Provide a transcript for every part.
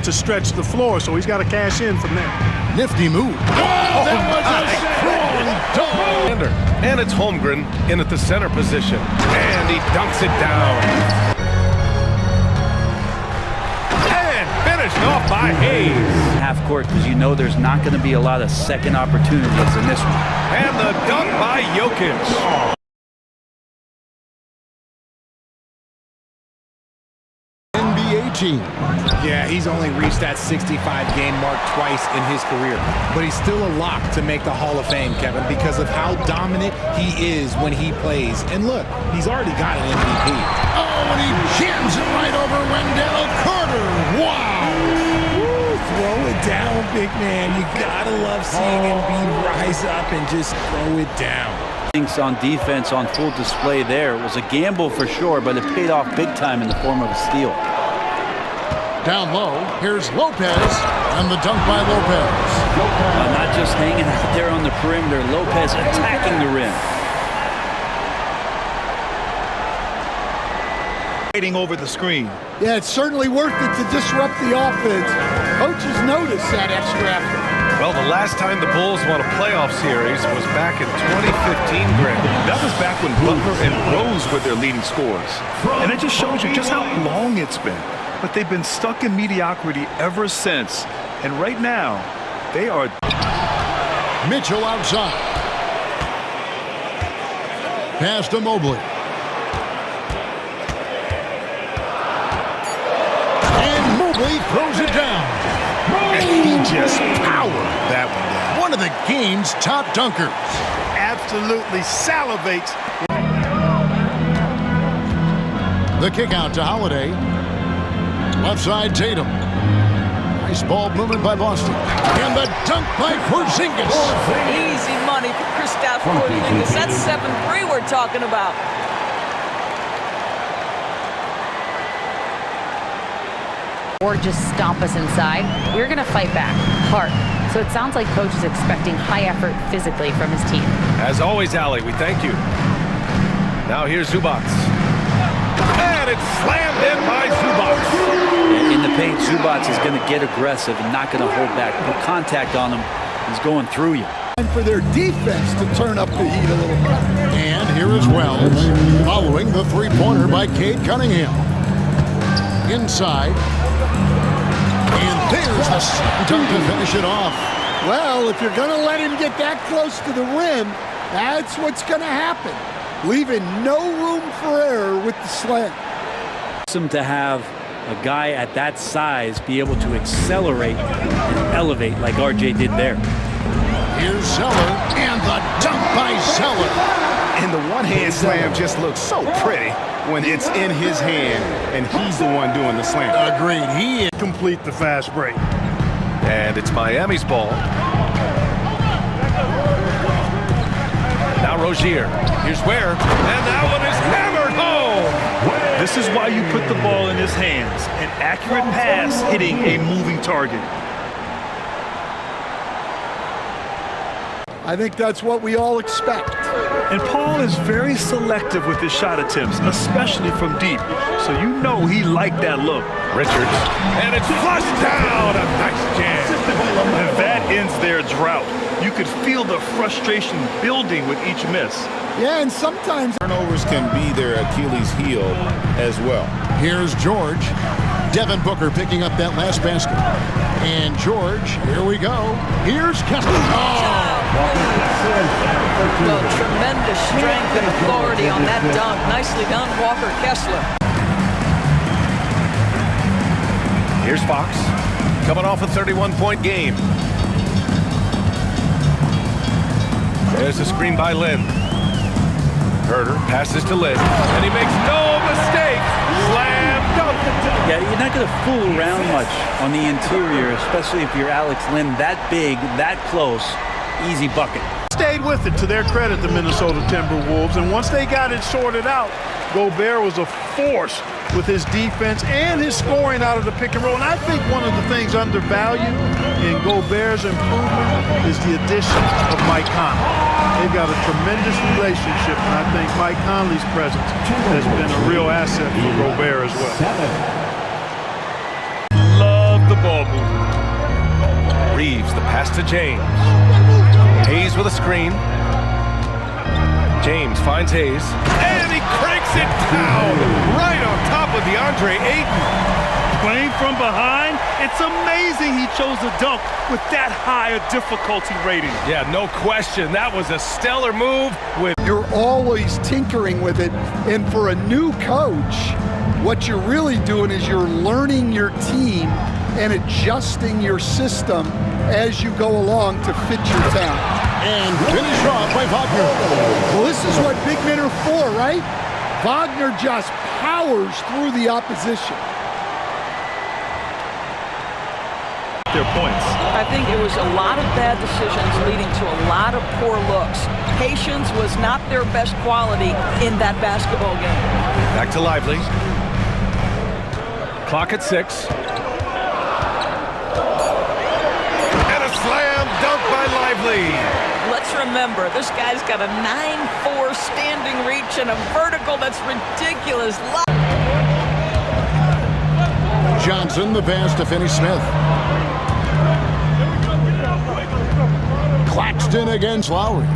to stretch the floor, so he's got to cash in from there. Nifty move. Oh, that was a strong dunk. And it's Holmgren in at the center position. And he dunks it down. And finished off by Hayes. Half court, because you know there's not going to be a lot of second opportunities in this one. And the dunk by Jokic. Yeah, he's only reached that 65-game mark twice in his career. But he's still a lock to make the Hall of Fame, Kevin, because of how dominant he is when he plays. And look, he's already got an MVP. Oh, and he jams it right over Wendell Carter. Wow. Woo, throw it down, big man. You gotta love seeing him rise up and just throw it down. On defense on full display there. It was a gamble for sure, but it paid off big time in the form of a steal. Down low, here's Lopez, and the dunk by Lopez. Not just hanging out there on the perimeter, Lopez attacking the rim. Waiting over the screen. Yeah, it's certainly worth it to disrupt the offense. Coaches notice that extra effort. Well, the last time the Bulls won a playoff series was back in 2015, Greg. That was back when Butler and Rose were their leading scorers. And it just shows you just how long it's been. But they've been stuck in mediocrity ever since. And right now, they are... Mitchell outside. Pass to Mobley. And Mobley throws it down. And he just powered that one down. One of the game's top dunkers. Absolutely salivates. The kick out to Holiday. Left side, Tatum. Nice ball movement by Boston. And the dunk by Porzingis. Easy money for Kristaps Porzingis. That's 7-3 we're talking about. Or just stomp us inside. We're going to fight back hard. So it sounds like coach is expecting high effort physically from his team. As always, Allie, we thank you. Now here's Zubac. And it's slammed in by Zubac. In the paint, Zubac is going to get aggressive and not going to hold back. Put contact on him. He's going through you. And for their defense to turn up the heat a little bit. And here is Wells, following the three-pointer by Cade Cunningham. Inside. And there's the dunk to finish it off. Well, if you're going to let him get that close to the rim, that's what's going to happen. Leaving no room for error with the slam. Awesome to have a guy at that size be able to accelerate and elevate like RJ did there. Here's Zeller, and the dunk by Zeller. And the one-hand slam just looks so pretty when it's in his hand and he's the one doing the slam. Agreed. He complete the fast break. And it's Miami's ball. Now Rozier. Here's Ware. And that one is hammered home. This is why you put the ball in his hands. An accurate pass hitting a moving target. I think that's what we all expect. And Paul is very selective with his shot attempts, especially from deep. So you know he liked that look. Richards. And it's flushed down. A nice jam. And that ends their drought. You could feel the frustration building with each miss. Yeah, and sometimes turnovers can be their Achilles heel as well. Here's George. Devin Booker picking up that last basket. And George, here we go. Here's Kessler. Well, tremendous strength and authority on that dunk. Nicely done, Walker Kessler. Here's Fox, coming off a 31-point game. There's a screen by Lynn. Herter passes to Lynn, and he makes no mistake. Slam dunk. Yeah, you're not going to fool around much on the interior, especially if you're Alex Lynn that big, that close. Easy bucket. Stayed with it, to their credit, the Minnesota Timberwolves. And once they got it sorted out, Gobert was a force with his defense and his scoring out of the pick and roll. And I think one of the things undervalued in Gobert's improvement is the addition of Mike Conley. They've got a tremendous relationship, and I think Mike Conley's presence has been a real asset for Gobert as well. Love the ball. Pass to James. Hayes with a screen. James finds Hayes. And he cranks it down right on top of DeAndre Ayton. Playing from behind, it's amazing he chose a dunk with that high a difficulty rating. Yeah, no question. That was a stellar move. You're always tinkering with it, and for a new coach, what you're really doing is you're learning your team and adjusting your system as you go along to fit your talent. And finished off by Wagner. Well, this is what big men are for, right? Wagner just powers through the opposition. Their points. I think it was a lot of bad decisions leading to a lot of poor looks. Patience was not their best quality in that basketball game. Back to Lively. Clock at 6. And a slam dunk by Lively. Let's remember, this guy's got a 9'4" standing reach and a vertical that's ridiculous. Johnson, the pass to Finney Smith. Claxton against Lowry.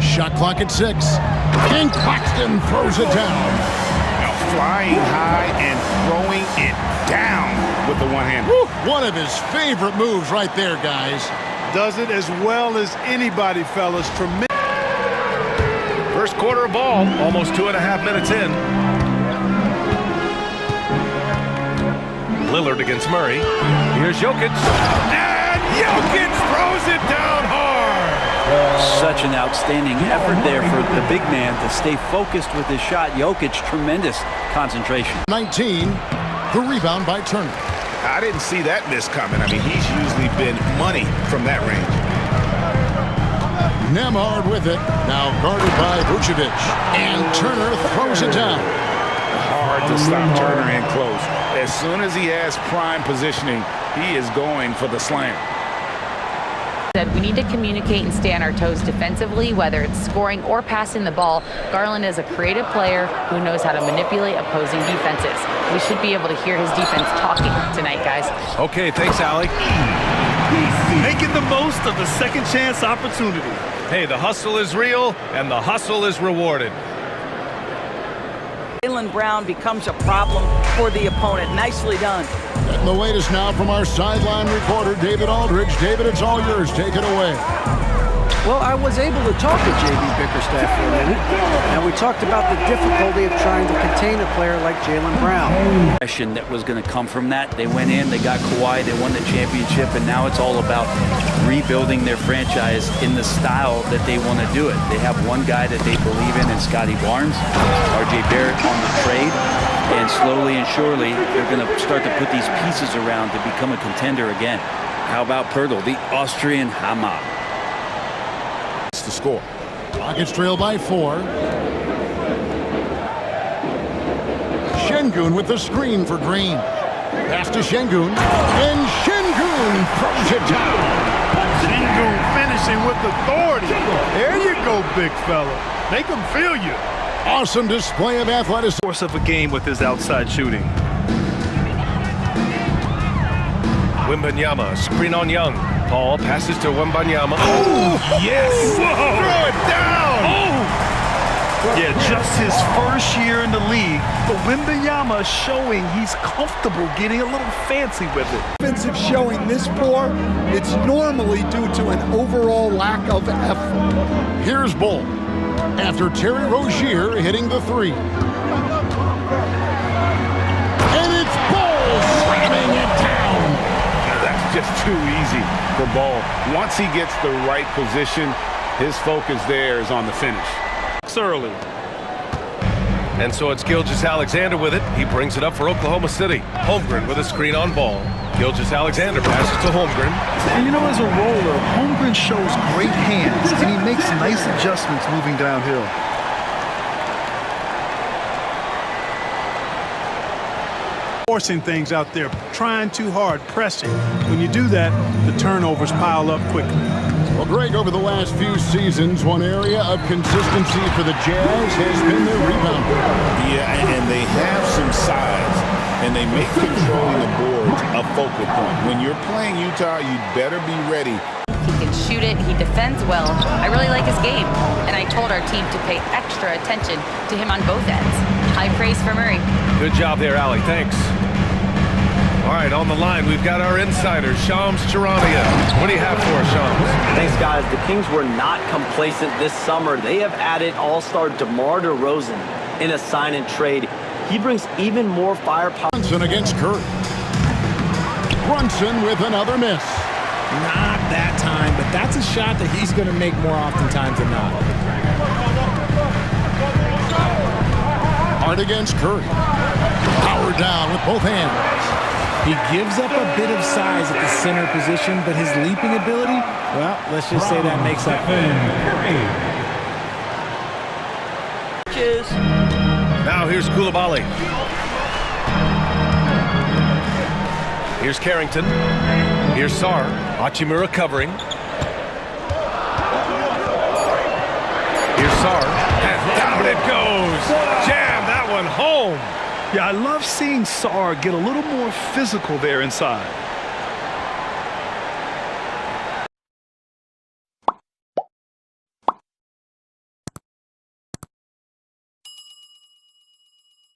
Shot clock at 6. And Claxton throws it down. Flying high and throwing it down with the one hand. One of his favorite moves right there, guys. Does it as well as anybody, fellas. Tremendous. First quarter of ball, almost 2.5 minutes in. Lillard against Murray. Here's Jokic. And Jokic throws it down hard. Such an outstanding effort there for the big man to stay focused with his shot. Jokic, tremendous concentration. 19, the rebound by Turner. I didn't see that miss coming. I mean, he's usually been money from that range. Nemhard with it. Now guarded by Vucevic. And Turner throws it down. Hard to stop Turner in close. As soon as he has prime positioning, he is going for the slam. We need to communicate and stay on our toes defensively, whether it's scoring or passing the ball. Garland is a creative player who knows how to manipulate opposing defenses. We should be able to hear his defense talking tonight, guys. Okay, thanks, Allie. Making the most of the second chance opportunity. Hey, the hustle is real, and the hustle is rewarded. Jaylen Brown becomes a problem for the opponent. Nicely done. And the latest now from our sideline reporter, David Aldridge. David, it's all yours. Take it away. Well, I was able to talk to J.B. Bickerstaff for a minute, and we talked about the difficulty of trying to contain a player like Jaylen Brown. That was going to come from that. They went in, they got Kawhi, they won the championship, and now it's all about rebuilding their franchise in the style that they want to do it. They have one guy that they believe in Scotty Barnes, R.J. Barrett on the trade, and slowly and surely they're going to start to put these pieces around to become a contender again. How about Pirtle, the Austrian Hammer? To score. Rockets trail by 4. Şengün with the screen for Green. Pass to Şengün. And Şengün throws it down. Şengün finishing with authority. There you go, big fella. Make them feel you. Awesome display of athleticism. Course of a game with his outside shooting. Wembanyama, screen on Young. Paul passes to Wembanyama. Oh, yes! Whoa. Throw it down! Oh! Yeah, just his first year in the league, but Wembanyama showing he's comfortable getting a little fancy with it. Offensive showing this poor, it's normally due to an overall lack of effort. Here's Bull after Terry Rozier hitting the 3. And it's Bull slamming it down. That's just too easy for Ball. Once he gets the right position, his focus there is on the finish. Early. And so it's Gilgeous-Alexander with it. He brings it up for Oklahoma City. Holmgren with a screen on Ball. Gilgeous-Alexander passes to Holmgren. And you know, as a roller, Holmgren shows great hands, and he makes nice adjustments moving downhill. Forcing things out there, trying too hard, pressing. When you do that, the turnovers pile up quickly. Well, Greg, over the last few seasons, one area of consistency for the Jazz has been their rebounding. Yeah, and they have some size. and they make controlling the boards a focal point. When you're playing Utah, you better be ready. He can shoot it. He defends well. I really like his game. And I told our team to pay extra attention to him on both ends. High praise for Murray. Good job there, Allie. Thanks. All right, on the line, we've got our insider, Shams Charania. What do you have for us, Shams? Thanks, guys. The Kings were not complacent this summer. They have added all-star DeMar DeRozan in a sign-and-trade. He brings even more firepower. Brunson against Curry. Brunson with another miss. Not that time, but that's a shot that he's going to make more oftentimes than not. Hard against Curry. Powered down with both hands. He gives up a bit of size at the center position, but his leaping ability, well, let's just say that makes up for him. Cheers. Now here's Koulibaly. Here's Carrington. Here's Sarr. Hachimura covering. Here's Sarr. And down it goes. Jam that one home. Yeah, I love seeing Sarr get a little more physical there inside.